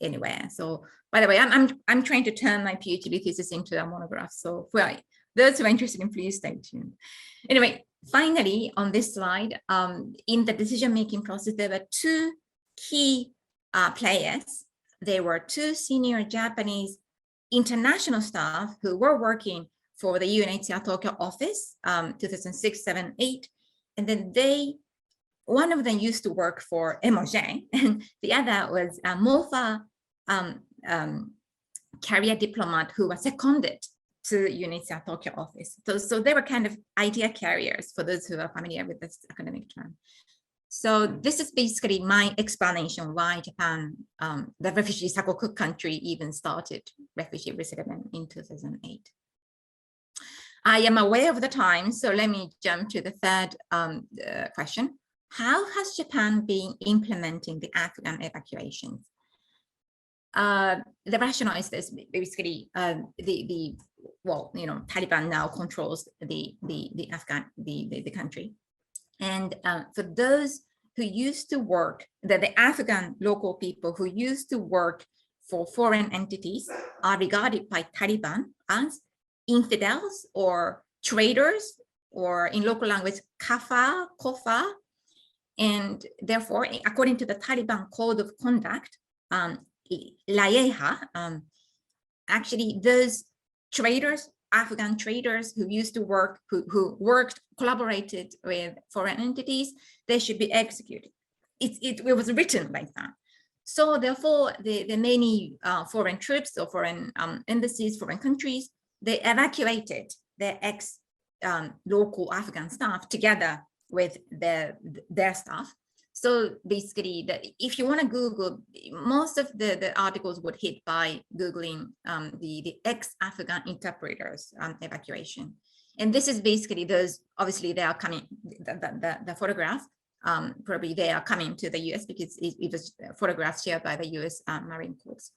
C: anywhere. So by the way, I'm trying to turn my PhD thesis into a monograph. So for those who are interested in, please stay tuned. Anyway, Finally, on this slide, in the decision-making process, there were two key players. There were two senior Japanese international staff who were working for the UNHCR Tokyo office, 2006, 7, 8. And then one of them used to work for MOJ, and the other was a MOFA career diplomat who was seconded to UNHCR Tokyo office. So they were kind of idea carriers, for those who are familiar with this academic term. So this is basically my explanation why Japan, the refugee sakoku country, even started refugee resettlement in 2008. I am aware of the time, so let me jump to the third question. How has Japan been implementing the Afghan evacuations? The rationale is this: basically, Taliban now controls the country, and for those who used to work, the Afghan local people who used to work for foreign entities are regarded by Taliban as infidels or traitors, or in local language, kafir, and therefore, according to the Taliban code of conduct, actually those traitors, Afghan traitors who used to work, who collaborated with foreign entities, they should be executed. It was written like that. So therefore, the many foreign troops or foreign embassies, foreign countries, they evacuated their local Afghan staff together with their staff. So basically, if you want to Google, most of the articles would hit by Googling the ex-Afghan interpreters evacuation. And this is basically those, obviously they are coming, the photograph, probably they are coming to the US because it was photographs shared by the US Marine Corps.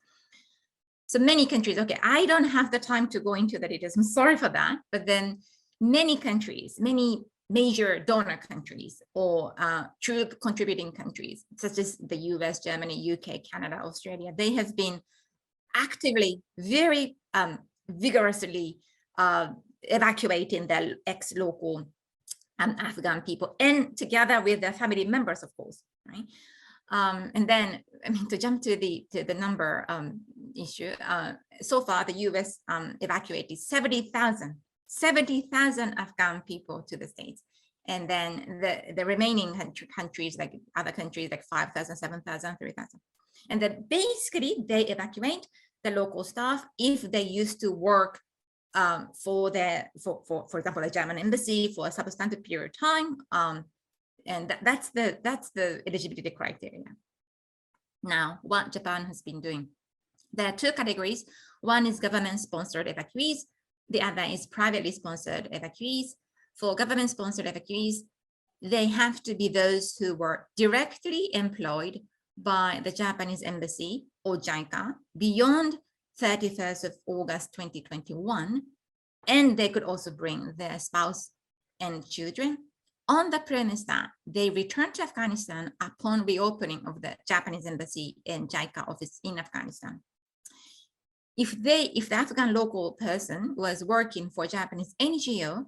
C: So many countries, okay, I don't have the time to go into the details, I'm sorry for that, but then many countries, many major donor countries or troop contributing countries, such as the US, Germany, UK, Canada, Australia, they have been actively, very vigorously evacuating their ex-local Afghan people, and together with their family members, of course, right? And then, I mean, to jump to the number issue, so far the US evacuated 70,000 Afghan people to the States. And then the remaining countries, like other countries, like 5,000, 7,000, 3,000. And then basically they evacuate the local staff if they used to work for example, the German embassy for a substantive period of time. And that's the eligibility criteria. Now, what Japan has been doing. There are two categories. One is government-sponsored evacuees. The other is privately sponsored evacuees. For government-sponsored evacuees, they have to be those who were directly employed by the Japanese embassy or JICA beyond 31st of August 2021, and they could also bring their spouse and children on the premise that they return to Afghanistan upon reopening of the Japanese embassy and JICA office in Afghanistan. If the Afghan local person was working for a Japanese NGO,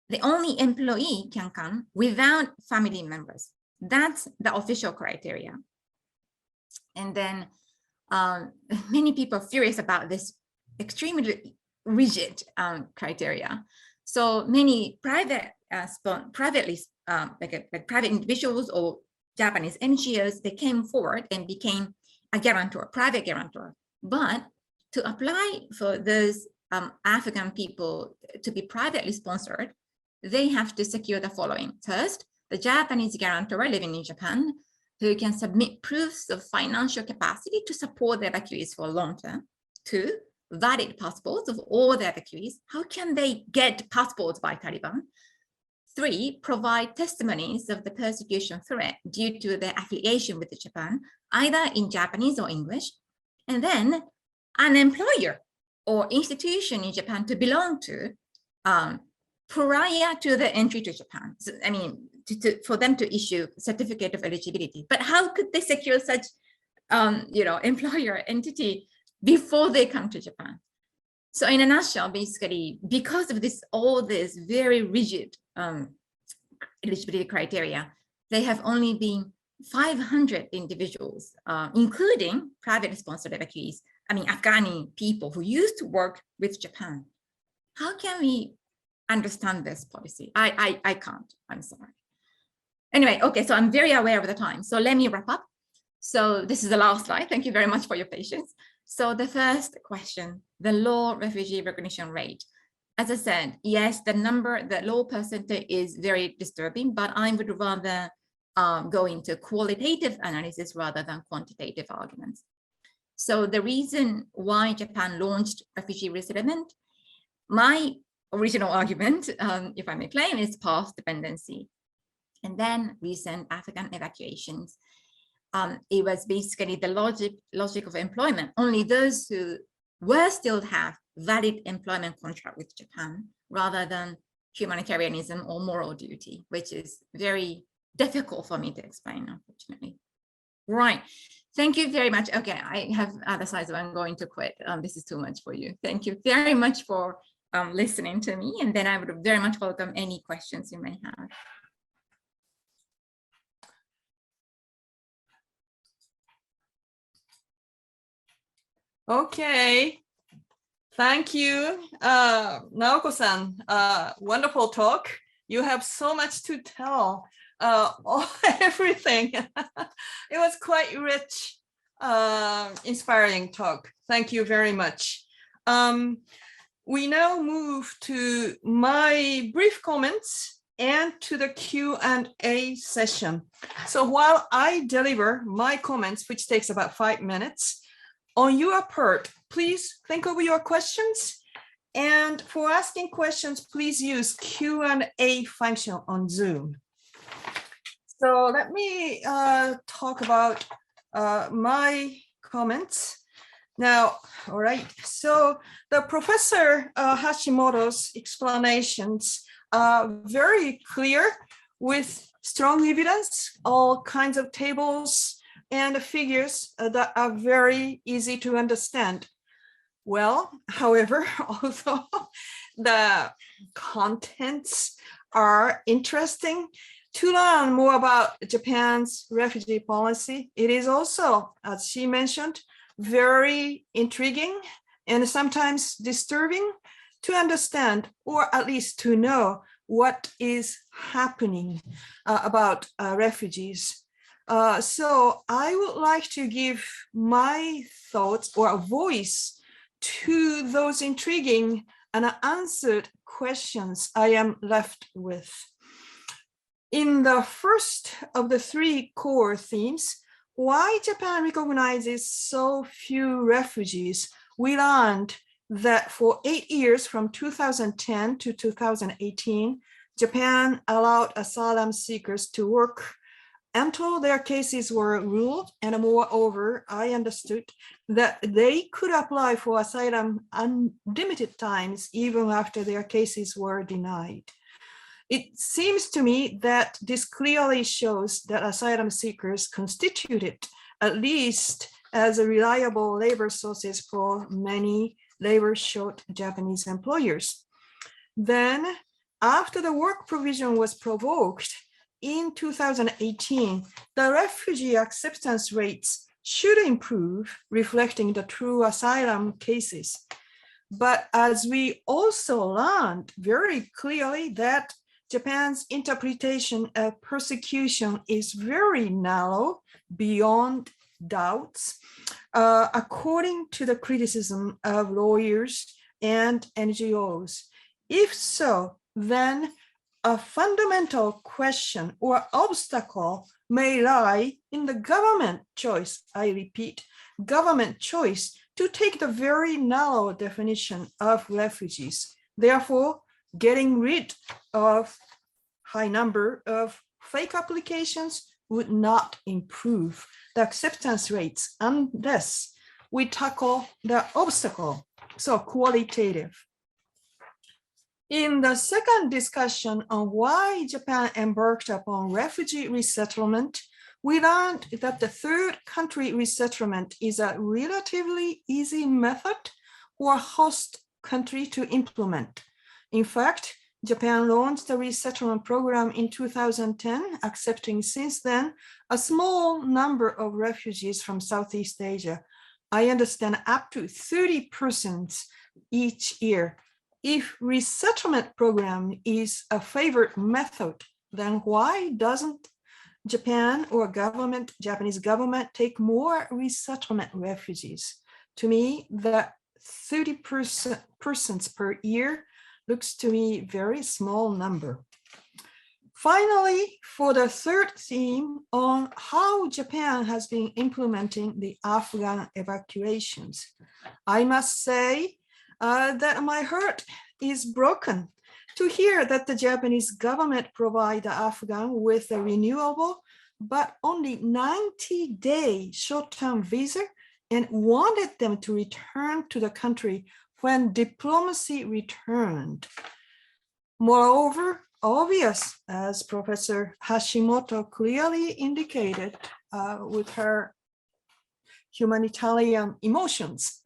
C: the only employee can come without family members. That's the official criteria. And then many people are furious about this extremely rigid criteria. So many private individuals or Japanese NGOs, they came forward and became a guarantor, private guarantor. But to apply for those Afghan people to be privately sponsored, they have to secure the following. First, the Japanese guarantor living in Japan who can submit proofs of financial capacity to support the evacuees for long term. Two, valid passports of all the evacuees. How can they get passports by Taliban? Three, provide testimonies of the persecution threat due to their affiliation with Japan, either in Japanese or English. And then an employer or institution in Japan to belong to prior to the entry to Japan. So, I mean, for them to issue certificate of eligibility. But how could they secure such, employer entity before they come to Japan? So in a nutshell, basically, because of this, all this very rigid eligibility criteria, there have only been 500 individuals, including private sponsored evacuees, Afghani people who used to work with Japan. How can we understand this policy? I can't, I'm sorry. Anyway, okay, so I'm very aware of the time. So let me wrap up. So this is the last slide. Thank you very much for your patience. So the first question, the low refugee recognition rate. As I said, yes, the low percentage is very disturbing, but I would rather go into qualitative analysis rather than quantitative arguments. So the reason why Japan launched refugee resettlement, my original argument, if I may claim, is path dependency. And then recent Afghan evacuations. It was basically the logic of employment. Only those who were still have valid employment contract with Japan rather than humanitarianism or moral duty, which is very difficult for me to explain, unfortunately. Right, thank you very much. Okay, I have other slides, so I'm going to quit. This is too much for you. Thank you very much for listening to me, and then I would very much welcome any questions you may have.
B: Okay, thank you, Naoko-san. Wonderful talk. You have so much to tell, everything. It was quite rich, inspiring talk. Thank you very much. We now move to my brief comments and to the Q&A session. So while I deliver my comments, which takes about 5 minutes, on your part, please think over your questions. And for asking questions, please use Q&A function on Zoom. So let me talk about my comments. Now, all right, so the Professor Hashimoto's explanations are very clear with strong evidence, all kinds of tables and figures that are very easy to understand. Well, however, although the contents are interesting, to learn more about Japan's refugee policy, it is also, as she mentioned, very intriguing and sometimes disturbing to understand, or at least to know what is happening about refugees. So I would like to give my thoughts or a voice to those intriguing and unanswered questions I am left with. In the first of the 3 core themes, why Japan recognizes so few refugees, we learned that for 8 years from 2010 to 2018, Japan allowed asylum seekers to work until their cases were ruled, and moreover, I understood that they could apply for asylum unlimited times even after their cases were denied. It seems to me that this clearly shows that asylum seekers constituted at least as a reliable labor sources for many labor-short Japanese employers. Then, after the work provision was provoked in 2018, the refugee acceptance rates should improve, reflecting the true asylum cases. But as we also learned very clearly that Japan's interpretation of persecution is very narrow, beyond doubts, according to the criticism of lawyers and NGOs. If so, then a fundamental question or obstacle may lie in the government choice, I repeat, government choice to take the very narrow definition of refugees. Therefore, getting rid of high number of fake applications would not improve the acceptance rates unless we tackle the obstacle, so qualitative. In the second discussion on why Japan embarked upon refugee resettlement, we learned that the third country resettlement is a relatively easy method for a host country to implement. In fact, Japan launched a resettlement program in 2010, accepting since then a small number of refugees from Southeast Asia. I understand up to 30% each year. If resettlement program is a favorite method, then why doesn't Japan or Japanese government take more resettlement refugees? To me, the 30% per year looks to me very small number. Finally, for the third theme on how Japan has been implementing the Afghan evacuations, I must say that my heart is broken to hear that the Japanese government provide the Afghan with a renewable but only 90-day short-term visa and wanted them to return to the country when diplomacy returned. Moreover, obvious, as Professor Hashimoto clearly indicated with her humanitarian emotions,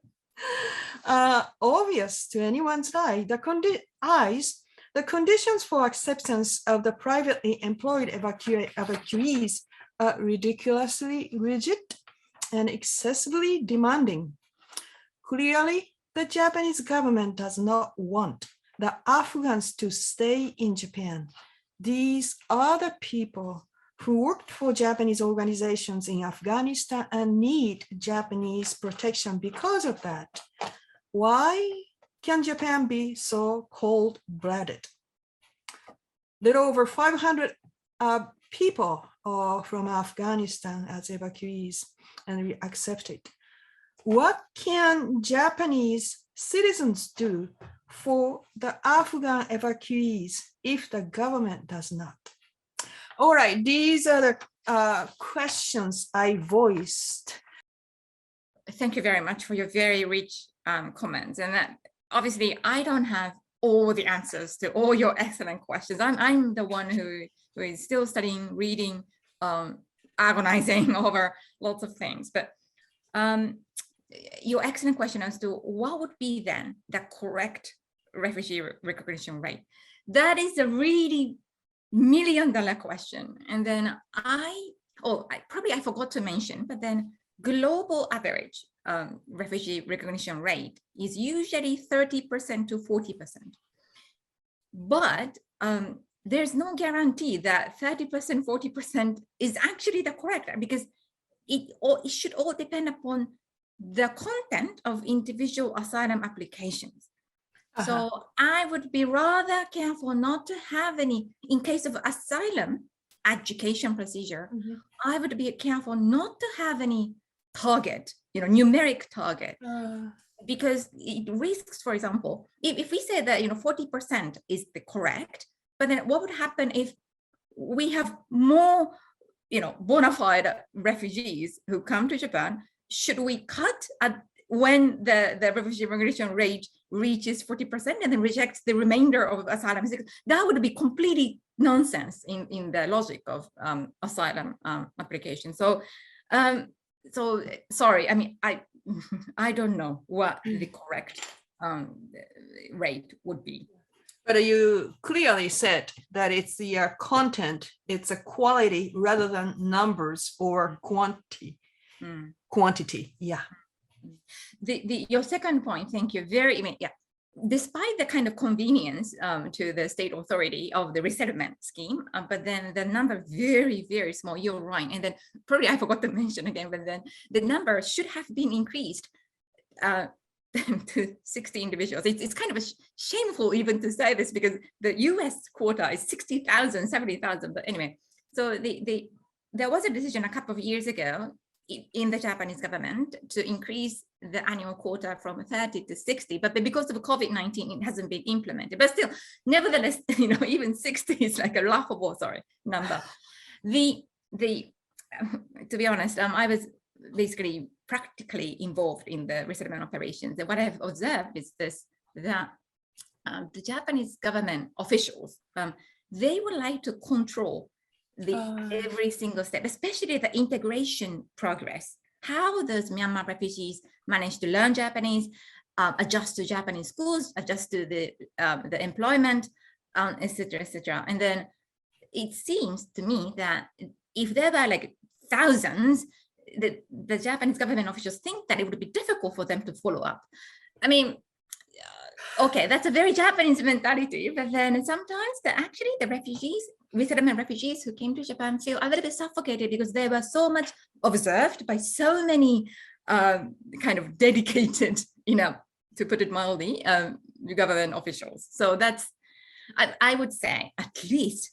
B: obvious to anyone's eye, the conditions for acceptance of the privately employed evacuees are ridiculously rigid and excessively demanding. Clearly, the Japanese government does not want the Afghans to stay in Japan. These are the people who worked for Japanese organizations in Afghanistan and need Japanese protection because of that. Why can Japan be so cold-blooded? Little over 500 people from Afghanistan as evacuees and accepted. What can Japanese citizens do for the Afghan evacuees if the government does not? All right, these are the questions I voiced.
C: Thank you very much for your very rich comments. And that obviously I don't have all the answers to all your excellent questions. I'm the one who is still studying, reading, agonizing over lots of things. But your excellent question as to what would be then the correct refugee recognition rate? That is a really million-dollar question. And then I forgot to mention, but then global average refugee recognition rate is usually 30% to 40%. But there's no guarantee that 30%, 40% is actually the correct, because it should all depend upon the content of individual asylum applications. So I would be rather careful not to have any, in case of asylum adjudication procedure, I would be careful not to have any target, numeric target, because it risks, for example, if we say that, 40% is the correct, but then what would happen if we have more, bona fide refugees who come to Japan? Should we cut at when the refugee migration rate reaches 40% and then rejects the remainder of asylum? That would be completely nonsense in the logic of asylum application. So, sorry, I mean, I don't know what the correct rate would be.
B: But you clearly said that it's the content, it's a quality rather than numbers or quantity. Quantity, yeah.
C: Your second point, thank you. Despite the kind of convenience to the state authority of the resettlement scheme, but then the number very, very small, you're right. And then probably I forgot to mention again, but then the number should have been increased to 60 individuals. It's kind of shameful even to say this, because the US quota is 60,000, 70,000. But anyway, so there was a decision a couple of years ago in the Japanese government to increase the annual quota from 30 to 60, but because of COVID-19, it hasn't been implemented. But still, nevertheless, even 60 is like a laughable, number. To be honest, I was basically practically involved in the resettlement operations. And what I've observed is that the Japanese government officials, they would like to control every single step, especially the integration progress. How does Myanmar refugees manage to learn Japanese, adjust to Japanese schools, adjust to the employment, etc., etc. And then it seems to me that if there were like thousands, the Japanese government officials think that it would be difficult for them to follow up. I mean, okay, that's a very Japanese mentality, but then sometimes actually the refugees, resettlement refugees who came to Japan feel a little bit suffocated because they were so much observed by so many kind of dedicated, to put it mildly, government officials. So that's, I would say at least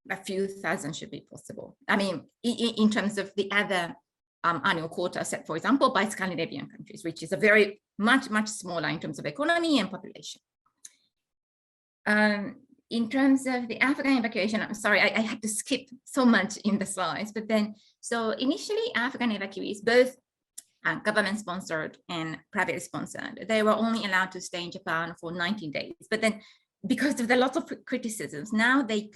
C: a few thousand should be possible. I mean, in terms of the other annual quota set, for example, by Scandinavian countries, which is a very much smaller in terms of economy and population. In terms of the Afghan evacuation, I'm sorry, I had to skip so much in the slides, but then, so initially Afghan evacuees, both government sponsored and privately sponsored, they were only allowed to stay in Japan for 90 days. But then because of the lots of criticisms, now they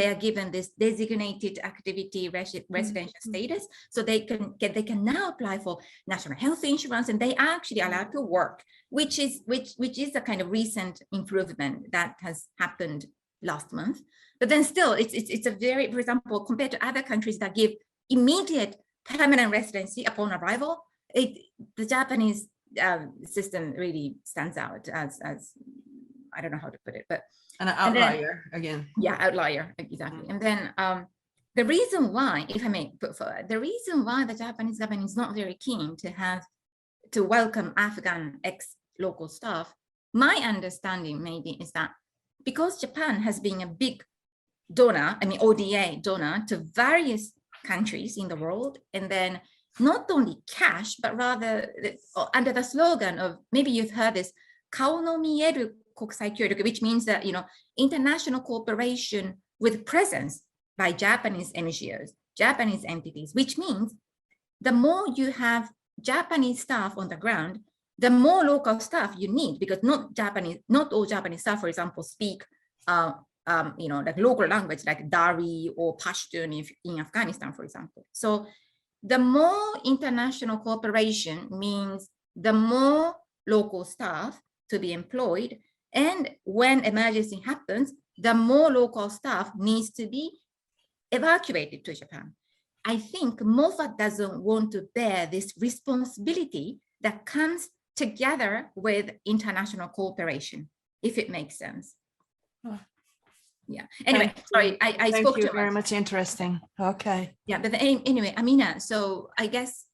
C: are given this designated activity residential status, so they can now apply for national health insurance, and they are actually allowed to work, which is a kind of recent improvement that has happened last month. But then still, it's a very, for example, compared to other countries that give immediate permanent residency upon arrival, the Japanese system really stands out as I don't know how to put it, but
B: an outlier again.
C: Yeah, outlier, exactly. And then the reason why, if I may put forward, the reason why the Japanese government is not very keen to welcome Afghan ex-local staff, my understanding maybe is that because Japan has been a big donor, I mean ODA donor to various countries in the world, and then not only cash, but rather under the slogan of, maybe you've heard this, Kao no mieru kokusai kyoryoku, which means that, international cooperation with presence by Japanese NGOs, Japanese entities, which means the more you have Japanese staff on the ground, the more local staff you need, because not all Japanese staff, for example, speak like local language like Dari or Pashtun in Afghanistan, for example. So the more international cooperation means the more local staff to be employed, and when emergency happens, the more local staff needs to be evacuated to Japan. I think MOFA doesn't want to bear this responsibility that comes together with international cooperation, if it makes sense. Yeah. Anyway, sorry, I spoke too much.
B: Very much interesting. Okay.
C: Yeah, but anyway, Amina, so I guess,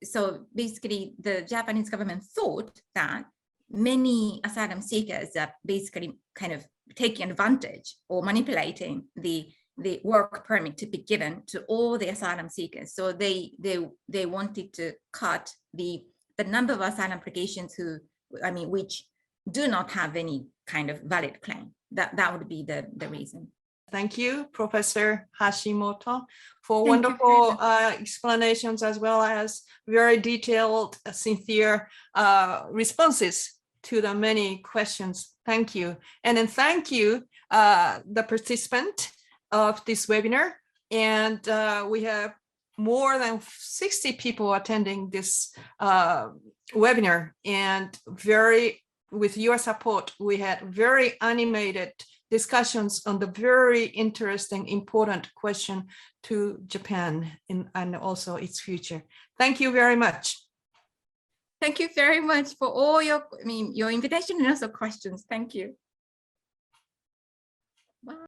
C: so basically the Japanese government thought that many asylum seekers are basically kind of taking advantage or manipulating the work permit to be given to all the asylum seekers. So they wanted to cut the number of asylum applications which do not have any kind of valid claim. That would be the reason.
B: Thank you, Professor Hashimoto, for wonderful explanations, as well as very detailed, sincere responses to the many questions. Thank you. And then thank you, the participant of this webinar. And we have more than 60 people attending this webinar, and with your support, we had very animated discussions on the very interesting, important question to Japan and also its future. Thank you very much.
C: Thank you very much for all your invitation and also questions. Thank you. Bye.